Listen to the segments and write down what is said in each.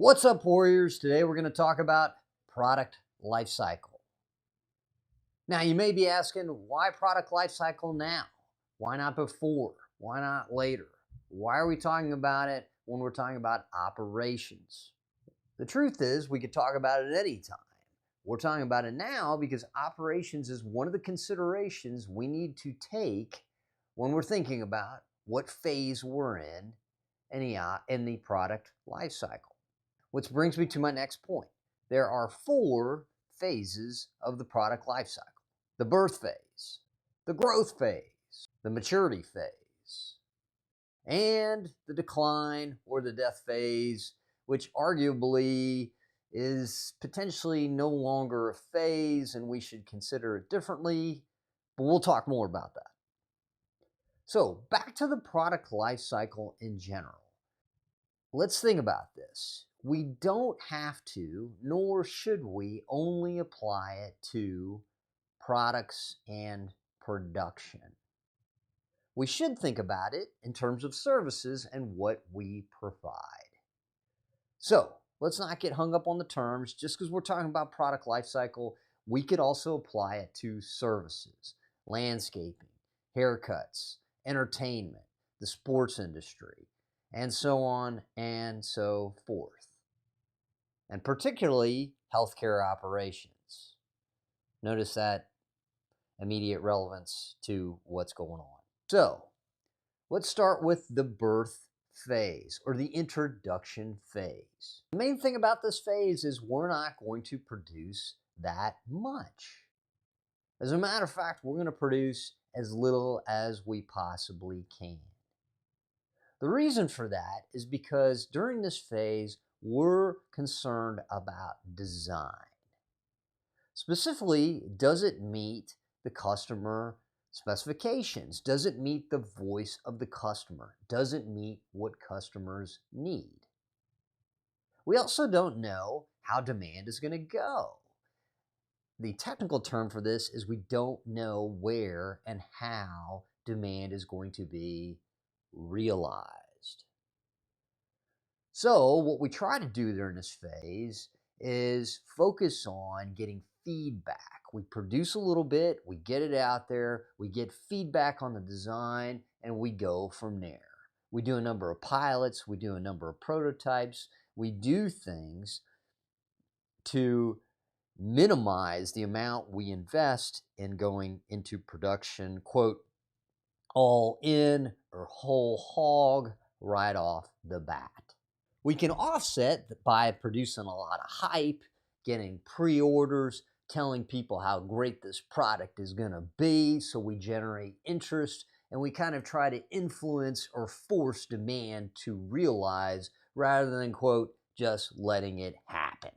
What's up, Warriors? Today we're going to talk about product life cycle. Now, you may be asking, why product life cycle now? Why not before? Why not later? Why are we talking about it when we're talking about operations? The truth is, we could talk about it at any time. We're talking about it now because operations is one of the considerations we need to take when we're thinking about what phase we're in the product life cycle. Which brings me to my next point. There are 4 phases of the product life cycle: the birth phase, the growth phase, the maturity phase, and the decline or the death phase, which arguably is potentially no longer a phase and we should consider it differently, but we'll talk more about that. So, back to the product life cycle in general. Let's think about this. We don't have to, nor should we, only apply it to products and production. We should think about it in terms of services and what we provide. So let's not get hung up on the terms. Just because we're talking about product life cycle, we could also apply it to services, landscaping, haircuts, entertainment, the sports industry, and so on and so forth. And particularly healthcare operations. Notice that immediate relevance to what's going on. So, let's start with the birth phase or the introduction phase. The main thing about this phase is we're not going to produce that much. As a matter of fact, we're going to produce as little as we possibly can. The reason for that is because during this phase, we're concerned about design. Specifically, does it meet the customer specifications? Does it meet the voice of the customer? Does it meet what customers need? We also don't know how demand is going to go. The technical term for this is we don't know where and how demand is going to be realized. So what we try to do during this phase is focus on getting feedback. We produce a little bit, we get it out there, we get feedback on the design, and we go from there. We do a number of pilots, we do a number of prototypes, we do things to minimize the amount we invest in going into production, quote, all in or whole hog right off the bat. We can offset by producing a lot of hype, getting pre-orders, telling people how great this product is going to be, so we generate interest, and we kind of try to influence or force demand to realize rather than, quote, just letting it happen.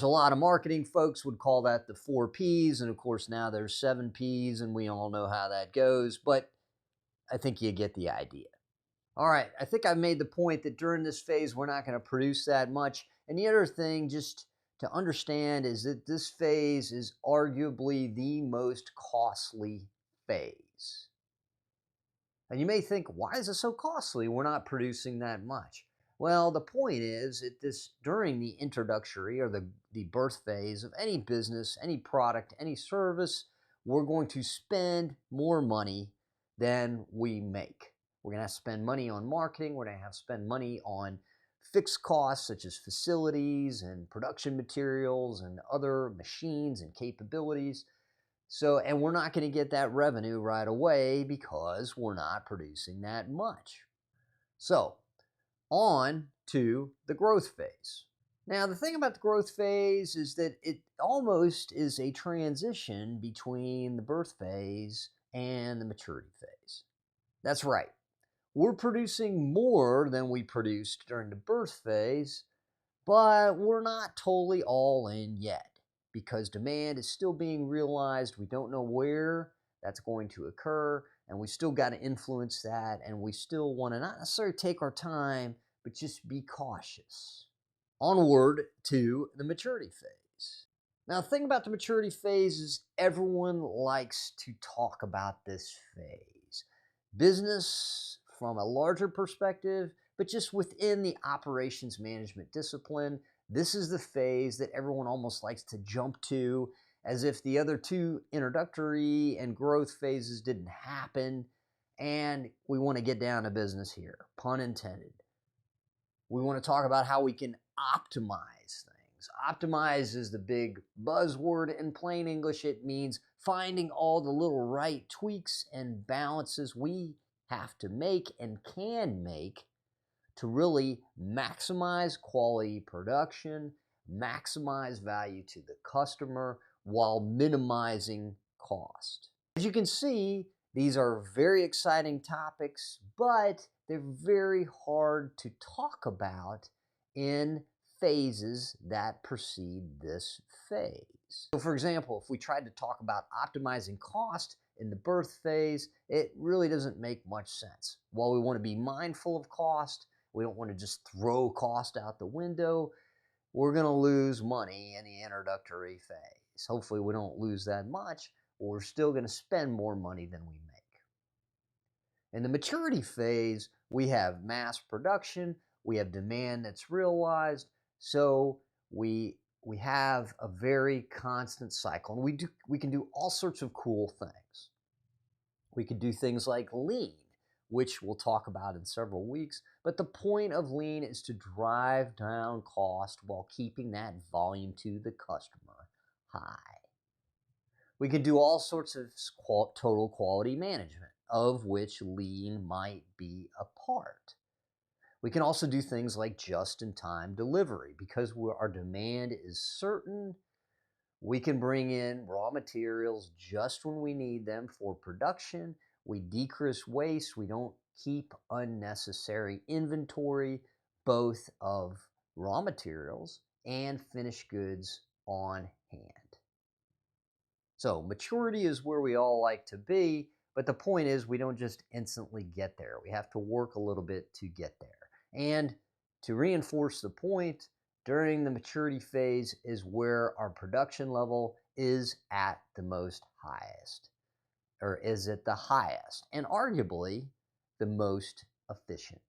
A lot of marketing folks would call that the 4 Ps, and of course now there's 7 Ps, and we all know how that goes, but I think you get the idea. All right, I think I've made the point that during this phase, we're not going to produce that much. And the other thing just to understand is that this phase is arguably the most costly phase. And you may think, why is it so costly? We're not producing that much. Well, the point is that during the introductory or the birth phase of any business, any product, any service, we're going to spend more money than we make. We're going to have to spend money on marketing. We're going to have to spend money on fixed costs such as facilities and production materials and other machines and capabilities. And we're not going to get that revenue right away because we're not producing that much. So, on to the growth phase. Now, the thing about the growth phase is that it almost is a transition between the birth phase and the maturity phase. That's right. We're producing more than we produced during the birth phase, but we're not totally all in yet because demand is still being realized. We don't know where that's going to occur, and we still got to influence that, and we still want to not necessarily take our time, but just be cautious. Onward to the maturity phase. Now, the thing about the maturity phase is everyone likes to talk about this phase. Business, from a larger perspective, but just within the operations management discipline, this is the phase that everyone almost likes to jump to as if the other two introductory and growth phases didn't happen. And we want to get down to business here, pun intended. We want to talk about how we can optimize things. Optimize is the big buzzword. In plain English, it means finding all the little right tweaks and balances we have to make and can make to really maximize quality production, maximize value to the customer while minimizing cost. As you can see, these are very exciting topics, but they're very hard to talk about in phases that precede this phase. So for example, if we tried to talk about optimizing cost in the birth phase, it really doesn't make much sense. While we want to be mindful of cost, we don't want to just throw cost out the window, we're going to lose money in the introductory phase. Hopefully we don't lose that much, but we're still going to spend more money than we make. In the maturity phase, we have mass production, we have demand that's realized, so we have a very constant cycle, and we can do all sorts of cool things. We could do things like lean, which we'll talk about in several weeks, but the point of lean is to drive down cost while keeping that volume to the customer high. We can do all sorts of total quality management, of which lean might be a part. We can also do things like just-in-time delivery. Because our demand is certain, we can bring in raw materials just when we need them for production. We decrease waste. We don't keep unnecessary inventory, both of raw materials and finished goods on hand. So maturity is where we all like to be, but the point is we don't just instantly get there. We have to work a little bit to get there. And to reinforce the point, during the maturity phase is where our production level is at the most highest, or is at the highest, and arguably the most efficient.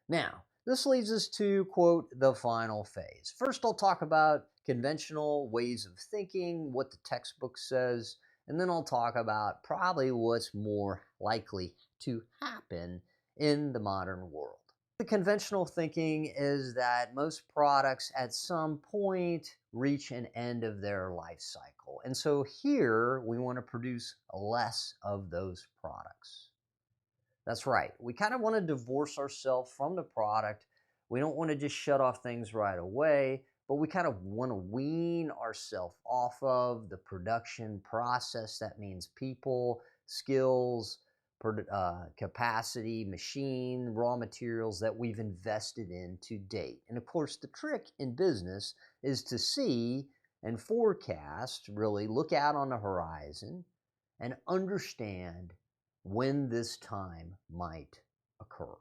Now, this leads us to, quote, the final phase. First, I'll talk about conventional ways of thinking, what the textbook says, and then I'll talk about probably what's more likely to happen in the modern world. The conventional thinking is that most products at some point reach an end of their life cycle. And so here we want to produce less of those products. That's right. We kind of want to divorce ourselves from the product. We don't want to just shut off things right away, but we kind of want to wean ourselves off of the production process. That means people, skills, capacity, machine, raw materials that we've invested in to date. And of course, the trick in business is to see and forecast, really look out on the horizon and understand when this time might occur.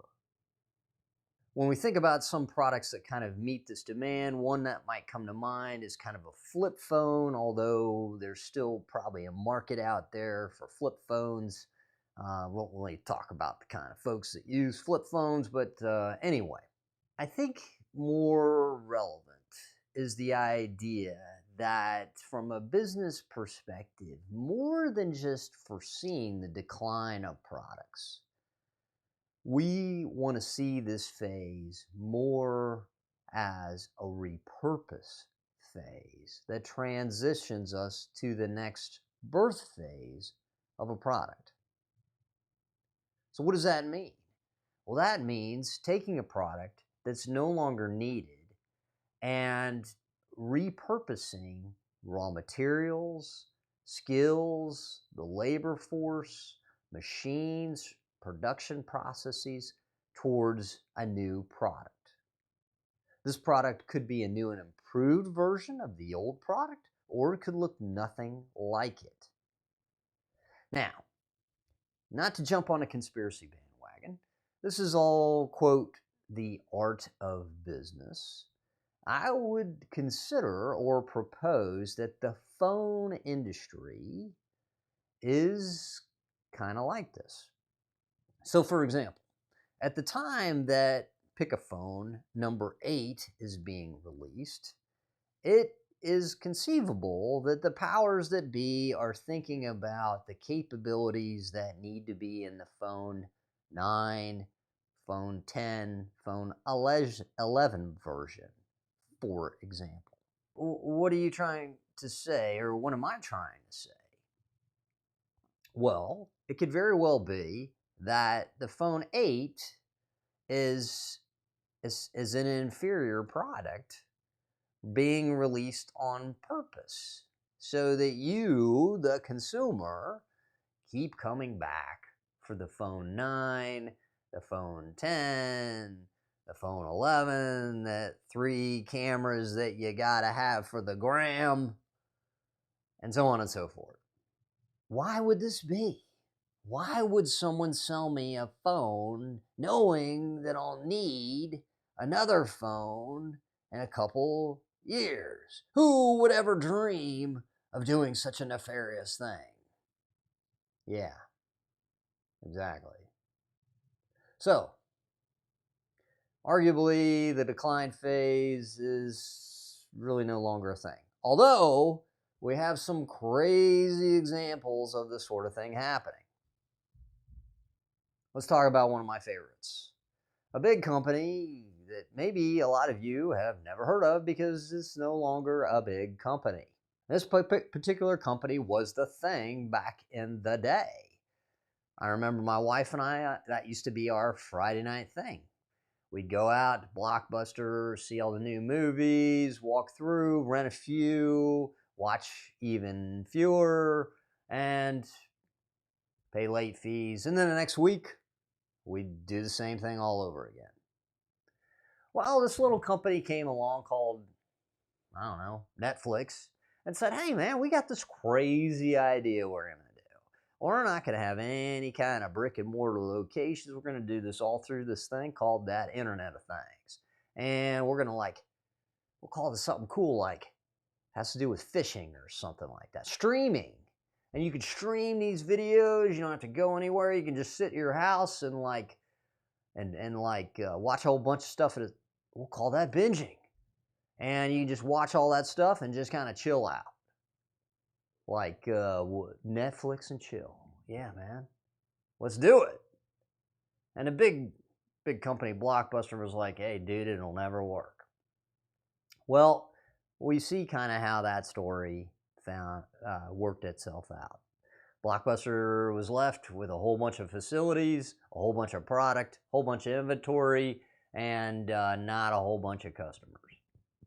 When we think about some products that kind of meet this demand, one that might come to mind is kind of a flip phone, although there's still probably a market out there for flip phones. Won't really talk about the kind of folks that use flip phones, but anyway, I think more relevant is the idea that from a business perspective, more than just foreseeing the decline of products, we want to see this phase more as a repurpose phase that transitions us to the next birth phase of a product. So what does that mean? Well, that means taking a product that's no longer needed and repurposing raw materials, skills, the labor force, machines, production processes towards a new product. This product could be a new and improved version of the old product, or it could look nothing like it. Now, not to jump on a conspiracy bandwagon, this is all, quote, the art of business. I would consider or propose that the phone industry is kind of like this. So for example, At the time that Pick a Phone number 8 is being released, it is conceivable that the powers that be are thinking about the capabilities that need to be in the phone 9, phone 10, phone 11 version, for example. What are you trying to say, or what am I trying to say? Well, it could very well be that the phone 8 is an inferior product being released on purpose so that you, the consumer, keep coming back for the phone 9, the phone 10, the phone 11, that 3 cameras that you gotta have for the gram, and so on and so forth. Why would this be? Why would someone sell me a phone knowing that I'll need another phone in a couple years? Who would ever dream of doing such a nefarious thing? Yeah, exactly. So, arguably, the decline phase is really no longer a thing. Although, we have some crazy examples of this sort of thing happening. Let's talk about one of my favorites. A big company that maybe a lot of you have never heard of because it's no longer a big company. This particular company was the thing back in the day. I remember my wife and I, that used to be our Friday night thing. We'd go out to Blockbuster, see all the new movies, walk through, rent a few, watch even fewer, and pay late fees. And then the next week, we'd do the same thing all over again. Well, this little company came along called, I don't know, Netflix, and said, hey man, we got this crazy idea we're going to do. We're not going to have any kind of brick and mortar locations. We're going to do this all through this thing called that Internet of Things. And we're going to we'll call this something cool, like has to do with fishing or something like that. Streaming. And you can stream these videos. You don't have to go anywhere. You can just sit at your house and watch a whole bunch of stuff. We'll call that binging. And you can just watch all that stuff and just kind of chill out. Like Netflix and chill. Yeah, man. Let's do it. And a big company, Blockbuster, was like, hey, dude, it'll never work. Well, we see kind of how that story worked itself out. Blockbuster was left with a whole bunch of facilities, a whole bunch of product, a whole bunch of inventory, and not a whole bunch of customers.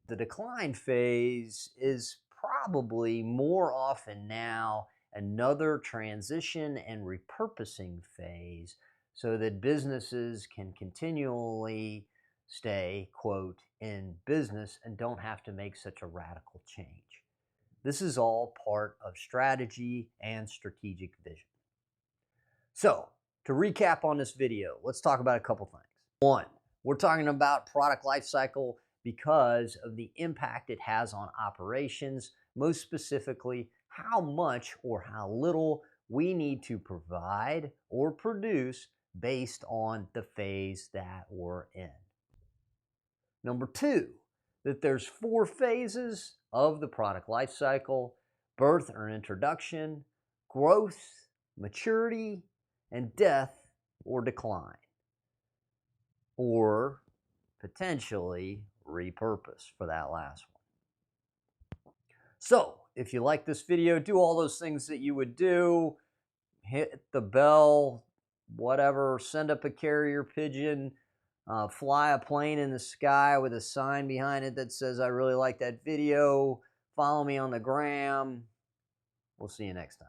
The decline phase is probably more often now another transition and repurposing phase so that businesses can continually stay, quote, in business and don't have to make such a radical change. This is all part of strategy and strategic vision. So, to recap on this video, let's talk about a couple things. One, we're talking about product lifecycle because of the impact it has on operations, most specifically, how much or how little we need to provide or produce based on the phase that we're in. Number two, that there's 4 phases of the product life cycle: birth or introduction, growth, maturity, and death or decline, or potentially repurpose for that last one. So, if you like this video, do all those things that you would do. Hit the bell, whatever, send up a carrier pigeon, fly a plane in the sky with a sign behind it that says, I really like that video. Follow me on the gram. We'll see you next time.